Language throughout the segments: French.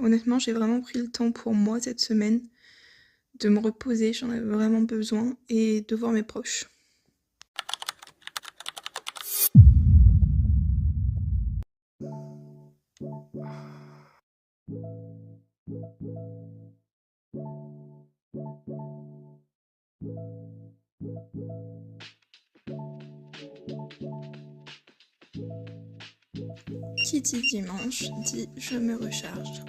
honnêtement, j'ai vraiment pris le temps pour moi cette semaine de me reposer, j'en avais vraiment besoin, et de voir mes proches. Qui dit dimanche dit je me recharge.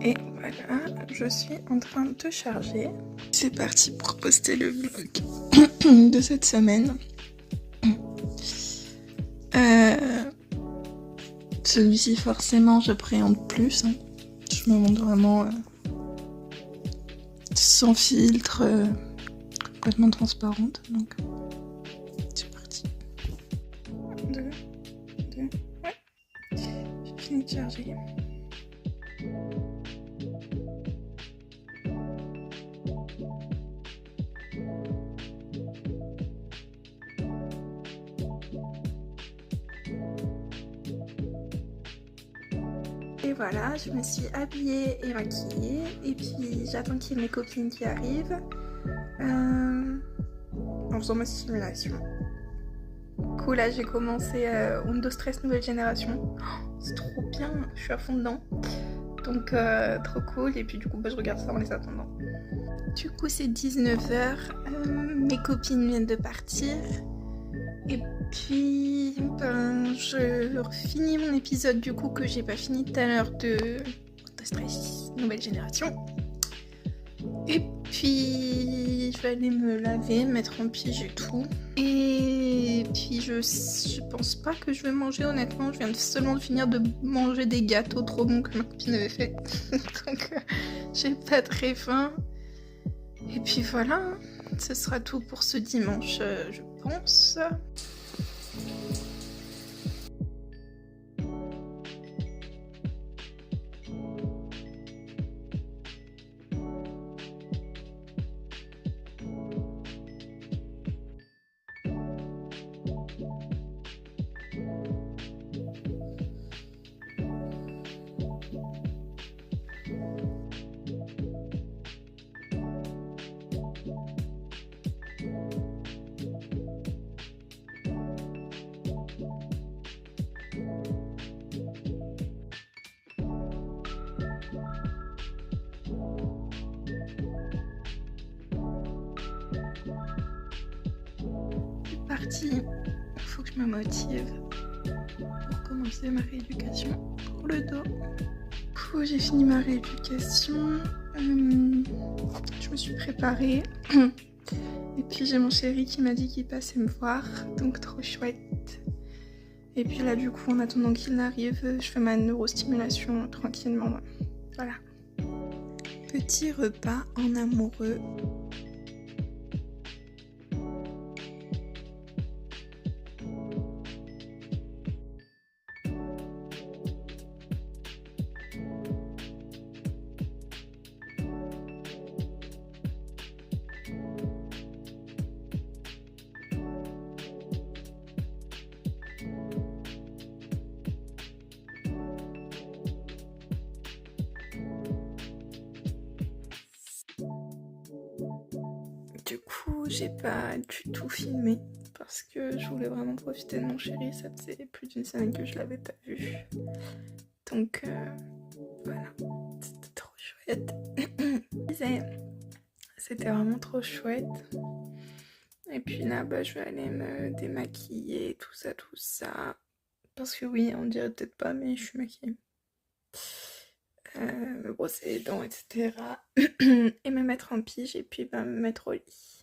Et voilà, je suis en train de charger. C'est parti pour poster le vlog de cette semaine. Celui-ci, forcément, je préhende plus. Je me montre vraiment sans filtre, complètement transparente. Donc, c'est parti. 2, ouais. J'ai fini de charger. Et voilà, je me suis habillée et maquillée. Et puis j'attends qu'il y ait mes copines qui arrivent. En faisant ma simulation. Cool, là j'ai commencé Windows 13 nouvelle génération. Oh, c'est trop bien, je suis à fond dedans. Donc trop cool. Et puis du coup je regarde ça en les attendant. Du coup c'est 19h. Mes copines viennent de partir. Et puis, je finis mon épisode du coup que j'ai pas fini tout à l'heure de Stress nouvelle génération. Et puis, je vais aller me laver, mettre en pige et tout. Et puis, je pense pas que je vais manger honnêtement. Je viens seulement de finir de manger des gâteaux trop bons que ma copine avait fait. Donc, j'ai pas très faim. Et puis voilà, ce sera tout pour ce dimanche, je pense. Parti, il faut que je me motive pour commencer ma rééducation pour le dos. Du coup, j'ai fini ma rééducation, je me suis préparée et puis j'ai mon chéri qui m'a dit qu'il passait me voir, donc trop chouette. Et puis là du coup en attendant qu'il arrive, je fais ma neurostimulation tranquillement. Voilà. Petit repas en amoureux. Du coup, j'ai pas du tout filmé parce que je voulais vraiment profiter de mon chéri. Ça faisait plus d'une semaine que je l'avais pas vu. Donc voilà, c'était trop chouette. C'était vraiment trop chouette. Et puis là, je vais aller me démaquiller, tout ça. Parce que oui, on dirait peut-être pas, mais je suis maquillée. Me brosser les dents, etc. Et me mettre en pige et puis me mettre au lit.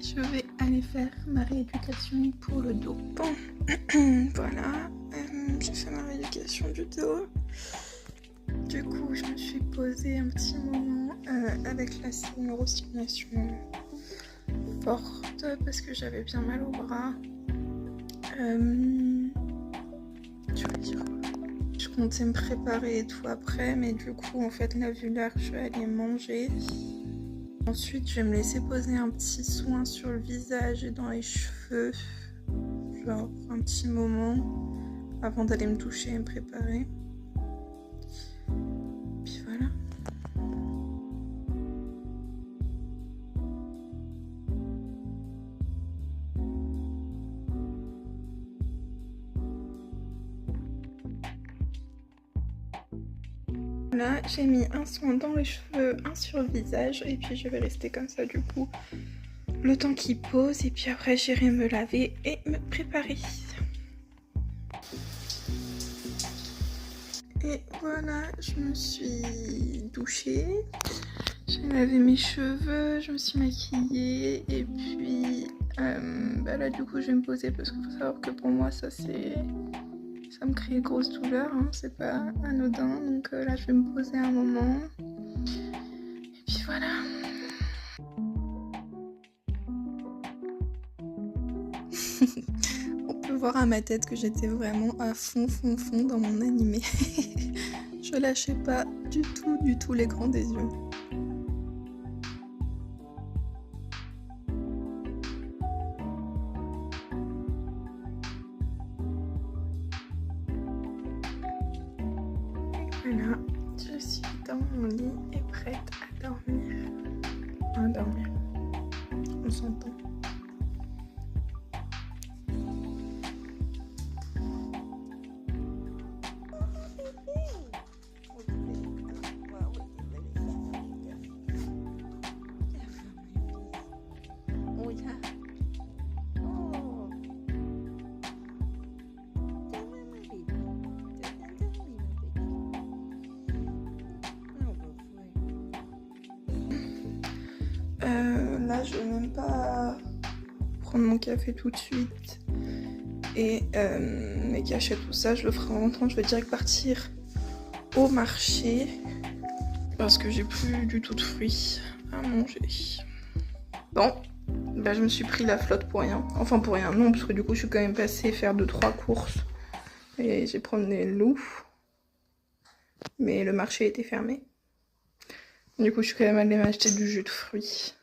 je vais aller faire ma rééducation pour le dos. Bon, voilà, j'ai fait ma rééducation du dos. Du coup, je me suis posée un petit moment avec la neurostimulation forte parce que j'avais bien mal au bras. Je vais dire quoi. Je comptais me préparer et tout après, mais du coup, en fait, là, vu l'heure, je vais aller manger. Ensuite, je vais me laisser poser un petit soin sur le visage et dans les cheveux, genre un petit moment avant d'aller me toucher et me préparer. Puis voilà. Là, j'ai mis un soin dans les cheveux, un sur le visage, et puis je vais rester comme ça du coup le temps qu'il pose, et puis après j'irai me laver et me préparer. Et voilà, je me suis douchée, j'ai lavé mes cheveux, je me suis maquillée, et puis là du coup je vais me poser parce qu'il faut savoir que pour moi ça me crée de grosses douleurs, hein, c'est pas anodin, donc là je vais me poser un moment, et puis voilà. On peut voir à ma tête que j'étais vraiment à fond dans mon animé. Je lâchais pas du tout les grands des yeux. Voilà, je suis dans mon lit et prête à dormir. On s'entend. Là, je vais même pas prendre mon café tout de suite et mes cachets, tout ça, je le ferai en rentrant. Je vais direct partir au marché parce que j'ai plus du tout de fruits à manger. Bon, bah, je me suis pris la flotte pour rien. Enfin, pour rien, non, parce que du coup, je suis quand même passée faire 2-3 courses et j'ai promené le loup. Mais le marché était fermé. Du coup, je suis quand même allée m'acheter du jus de fruits.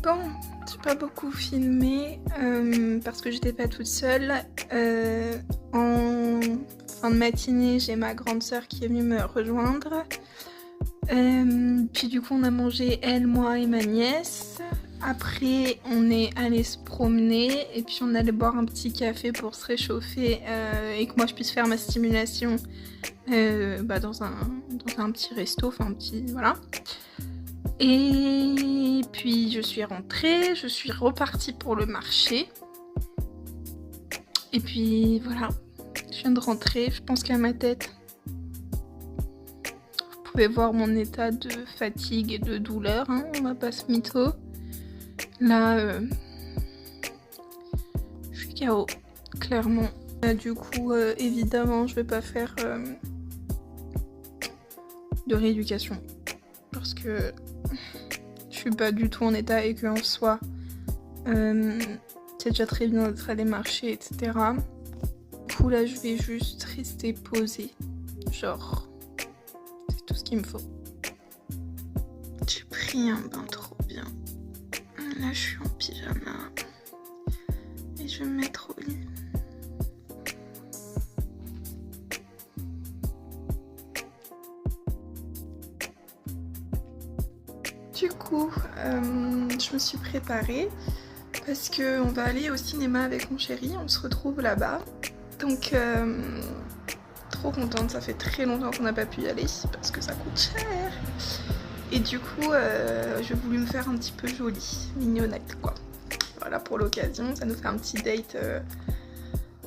Bon, j'ai pas beaucoup filmé parce que j'étais pas toute seule. En fin de matinée, j'ai ma grande sœur qui est venue me rejoindre. Puis du coup, on a mangé, elle, moi et ma nièce. Après, on est allé se promener et puis on allait boire un petit café pour se réchauffer et que moi je puisse faire ma stimulation dans un petit resto, enfin un petit, voilà. Et puis je suis rentrée, je suis repartie pour le marché. Et puis voilà, je viens de rentrer, je pense qu'à ma tête, vous pouvez voir mon état de fatigue et de douleur, hein, on va pas se mytho. Là, je suis KO, clairement. Du coup, évidemment, je vais pas faire de rééducation parce que je suis pas du tout en état et qu'en soi, c'est déjà très bien d'être allé marcher, etc. Du coup, là, je vais juste rester posée. Genre, c'est tout ce qu'il me faut. J'ai pris un bain trop bien. Là, je suis en pyjama. Et je vais me mettre au lit. Du coup, je me suis préparée parce qu'on va aller au cinéma avec mon chéri, on se retrouve là-bas. Donc, trop contente, ça fait très longtemps qu'on n'a pas pu y aller parce que ça coûte cher. Et du coup, j'ai voulu me faire un petit peu jolie, mignonnette quoi. Voilà pour l'occasion, ça nous fait un petit date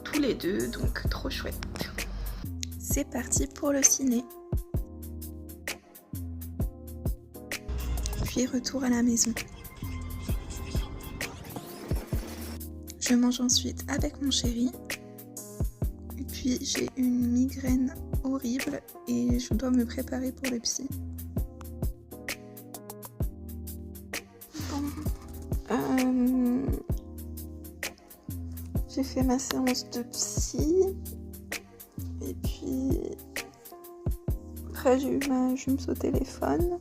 tous les deux, donc trop chouette. C'est parti pour le ciné. Puis retour à la maison. Je mange ensuite avec mon chéri. Et puis j'ai une migraine horrible et je dois me préparer pour le psy. Bon, j'ai fait ma séance de psy. Et puis après j'ai eu ma jumeuse au téléphone.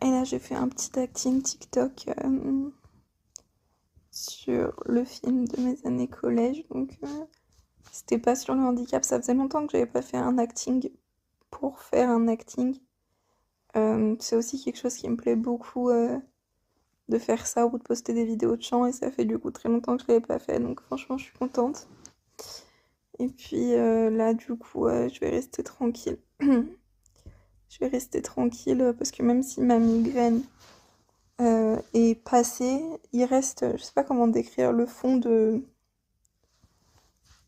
Et là j'ai fait un petit acting TikTok sur le film de mes années collège. Donc c'était pas sur le handicap. Ça faisait longtemps que j'avais pas fait un acting pour faire un acting. C'est aussi quelque chose qui me plaît beaucoup de faire ça ou de poster des vidéos de chant. Et ça fait du coup très longtemps que je l'avais pas fait. Donc franchement je suis contente. Et puis là du coup je vais rester tranquille. Je vais rester tranquille parce que même si ma migraine est passée, il reste, je sais pas comment décrire, le fond de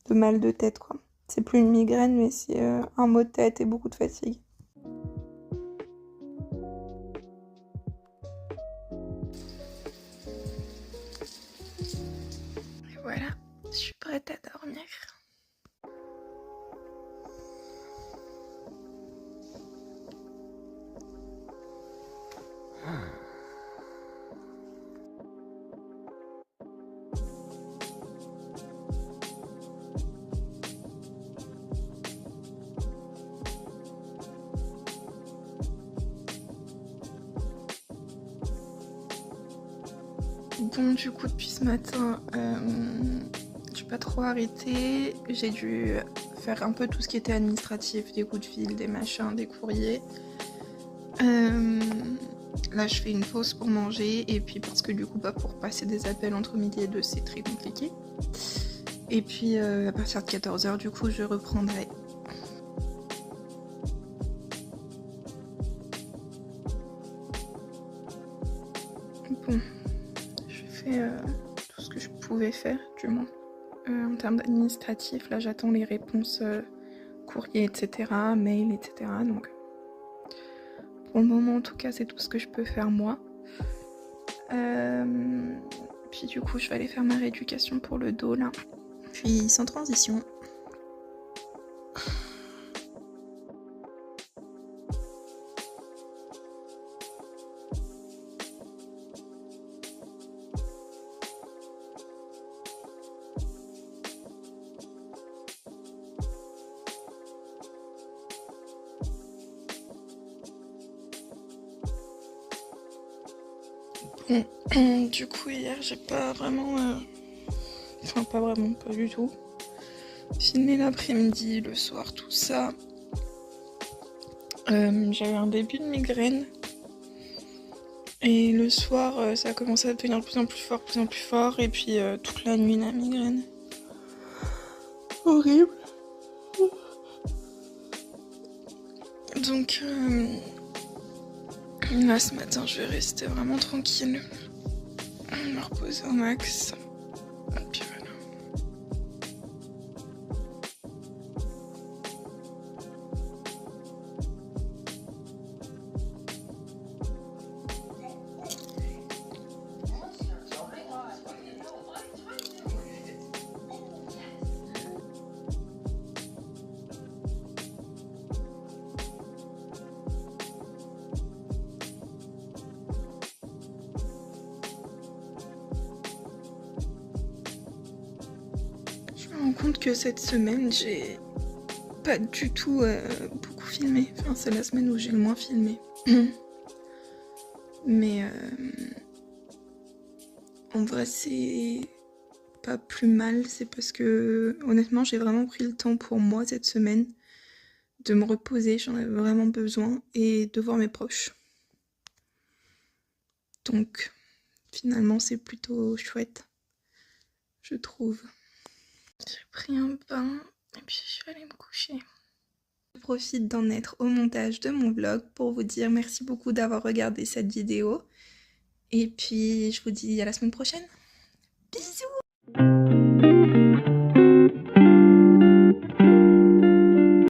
mal de tête quoi. C'est plus une migraine mais c'est un maux de tête et beaucoup de fatigue. Et voilà, je suis prête à dormir. Bon, du coup, depuis ce matin, j'ai pas trop arrêté. J'ai dû faire un peu tout ce qui était administratif, des coups de fil, des machins, des courriers. Là, je fais une pause pour manger et puis parce que du coup, pour passer des appels entre midi et 2, c'est très compliqué. Et puis, à partir de 14h, du coup, je reprendrai. Bon, j'ai fait tout ce que je pouvais faire, du moins. En termes d'administratif, là, j'attends les réponses courrier, etc., mail, etc. Donc, pour le moment, en tout cas, c'est tout ce que je peux faire moi. Puis du coup, je vais aller faire ma rééducation pour le dos, là. Puis, sans transition. Du coup, hier, j'ai pas vraiment... Enfin, pas vraiment, pas du tout. Filmé l'après-midi, le soir, tout ça. J'avais un début de migraine. Et le soir, ça a commencé à devenir de plus en plus fort, de plus en plus fort. Et puis, toute la nuit, la migraine. Horrible. Donc, là, ce matin, je vais rester vraiment tranquille. Me reposer au max. Et puis voilà. Je me rends compte que cette semaine, j'ai pas du tout beaucoup filmé. Enfin, c'est la semaine où j'ai le moins filmé. Mais en vrai, c'est pas plus mal. C'est parce que honnêtement, j'ai vraiment pris le temps pour moi cette semaine de me reposer, j'en avais vraiment besoin, et de voir mes proches. Donc finalement c'est plutôt chouette, je trouve. J'ai pris un bain et puis je suis allée me coucher. Je profite d'en être au montage de mon vlog pour vous dire merci beaucoup d'avoir regardé cette vidéo. Et puis je vous dis à la semaine prochaine. Bisous!